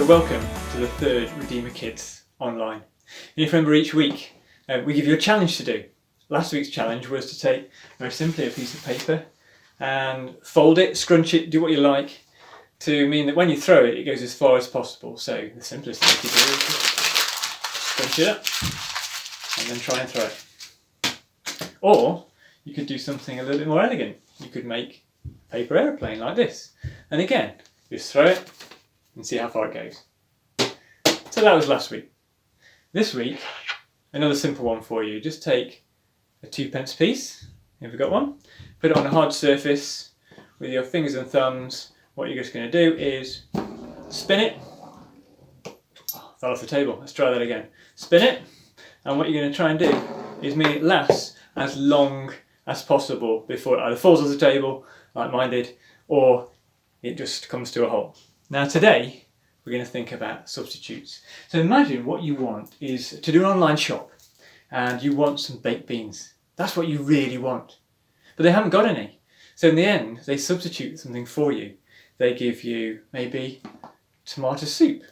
So welcome to the third Redeemer Kids online. And if you remember, each week we give you a challenge to do. Last week's challenge was to take very simply a piece of paper and fold it, scrunch it, do what you like, to mean that when you throw it, it goes as far as possible. So the simplest thing to do is just scrunch it up and then try and throw it. Or you could do something a little bit more elegant. You could make a paper aeroplane like this. And again, just throw it and see how far it goes. So that was last week. This week, another simple one for you. Just take a 2p piece, if you've got one, put it on a hard surface with your fingers and thumbs. What you're just going to do is spin it. Oh, fell off the table. Let's try that again. Spin it, and what you're going to try and do is make it last as long as possible before it either falls off the table, like mine did, or it just comes to a halt. Now today, we're going to think about substitutes. So imagine what you want is to do an online shop and you want some baked beans. That's what you really want. But they haven't got any. So in the end, they substitute something for you. They give you maybe tomato soup.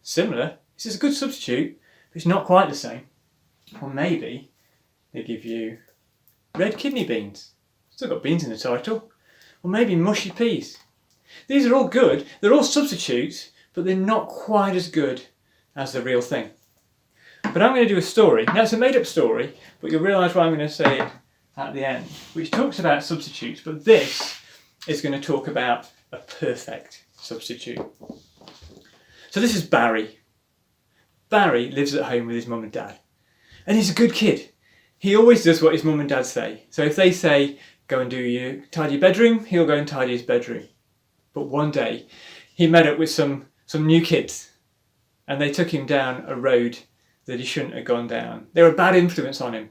Similar. This is a good substitute, but it's not quite the same. Or maybe they give you red kidney beans. Still got beans in the title. Or maybe mushy peas. These are all good, they're all substitutes, but they're not quite as good as the real thing. But I'm going to do a story. Now it's a made up story, but you'll realise why I'm going to say it at the end, which talks about substitutes, but this is going to talk about a perfect substitute. So this is Barry. Barry lives at home with his mum and dad, and he's a good kid. He always does what his mum and dad say. So if they say, go and tidy your bedroom, he'll go and tidy his bedroom. But one day he met up with some new kids and they took him down a road that he shouldn't have gone down. They were a bad influence on him.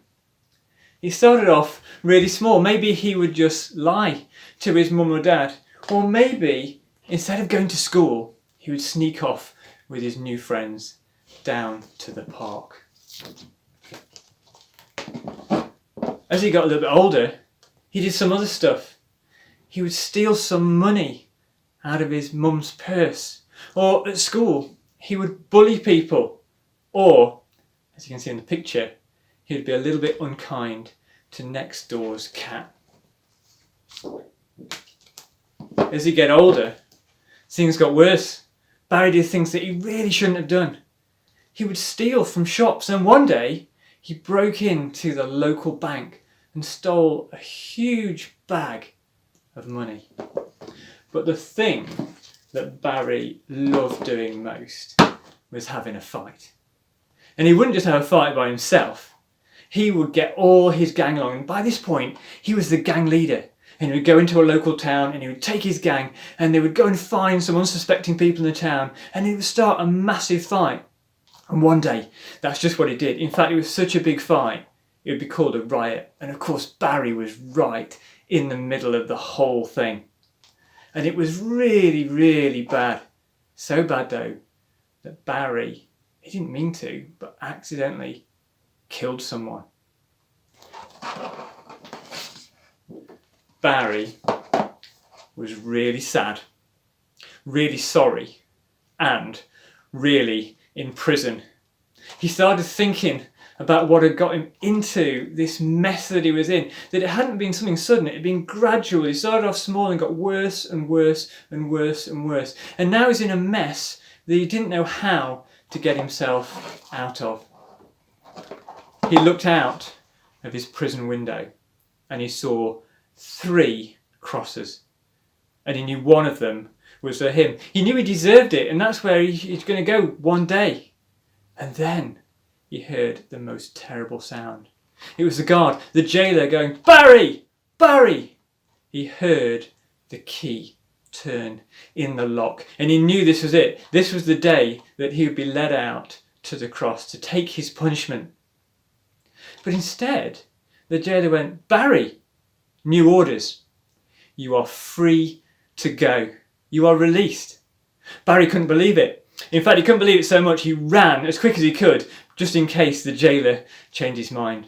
He started off really small. Maybe he would just lie to his mum or dad, or maybe instead of going to school he would sneak off with his new friends down to the park. As he got a little bit older, he did some other stuff. He would steal some money out of his mum's purse, or at school he would bully people, or, as you can see in the picture, he would be a little bit unkind to next door's cat. As he got older, things got worse. Barry did things that he really shouldn't have done. He would steal from shops, and one day he broke into the local bank and stole a huge bag of money. But the thing that Barry loved doing most was having a fight. And he wouldn't just have a fight by himself. He would get all his gang along. And by this point, he was the gang leader. And he would go into a local town and he would take his gang and they would go and find some unsuspecting people in the town and he would start a massive fight. And one day, that's just what he did. In fact, it was such a big fight, it would be called a riot. And of course, Barry was right in the middle of the whole thing. And it was really, really bad. So bad though, that Barry, he didn't mean to, but accidentally killed someone. Barry was really sad, really sorry, and really in prison. He started thinking about what had got him into this mess that he was in, that it hadn't been something sudden, it had been gradual. He started off small and got worse and worse and worse and worse. And now he's in a mess that he didn't know how to get himself out of. He looked out of his prison window and he saw 3 crosses. And he knew one of them was for him. He knew he deserved it, and that's where he's going to go one day. And then he heard the most terrible sound. It was the guard, the jailer, going, "Barry! Barry!" He heard the key turn in the lock, and he knew this was it. This was the day that he would be led out to the cross to take his punishment. But instead, the jailer went, "Barry, new orders. You are free to go. You are released." Barry couldn't believe it. In fact, he couldn't believe it so much he ran as quick as he could, just in case the jailer changed his mind.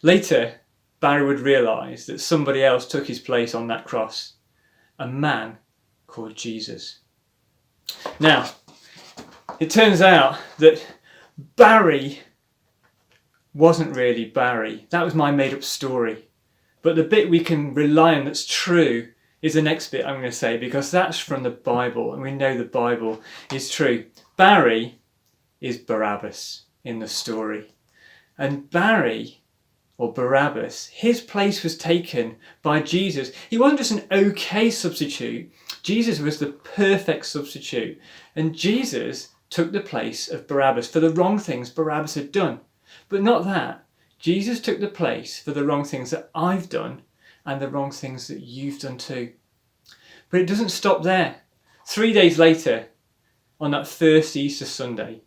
Later, Barry would realise that somebody else took his place on that cross, a man called Jesus. Now, It turns out that Barry wasn't really Barry. That was my made-up story. But the bit we can rely on that's true is the next bit I'm going to say, because that's from the Bible, and we know the Bible is true. Barry is Barabbas in the story. And Barry, or Barabbas, his place was taken by Jesus. He wasn't just an okay substitute. Jesus was the perfect substitute. And Jesus took the place of Barabbas for the wrong things Barabbas had done. But not that. Jesus took the place for the wrong things that I've done and the wrong things that you've done too. But it doesn't stop there. 3 days later, on that first Easter Sunday,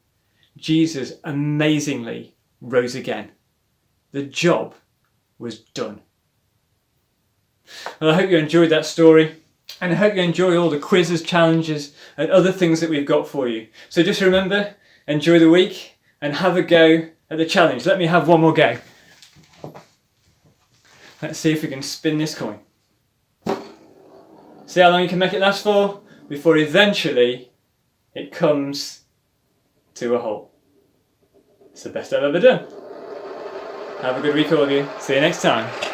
Jesus amazingly rose again. The job was done. Well, I hope you enjoyed that story, and I hope you enjoy all the quizzes, challenges, and other things that we've got for you. So just remember, enjoy the week and have a go at the challenge. Let me have one more go. Let's see if we can spin this coin. See how long you can make it last for before eventually it comes to a hole. It's the best I've ever done. Have a good week, all of you. See you next time.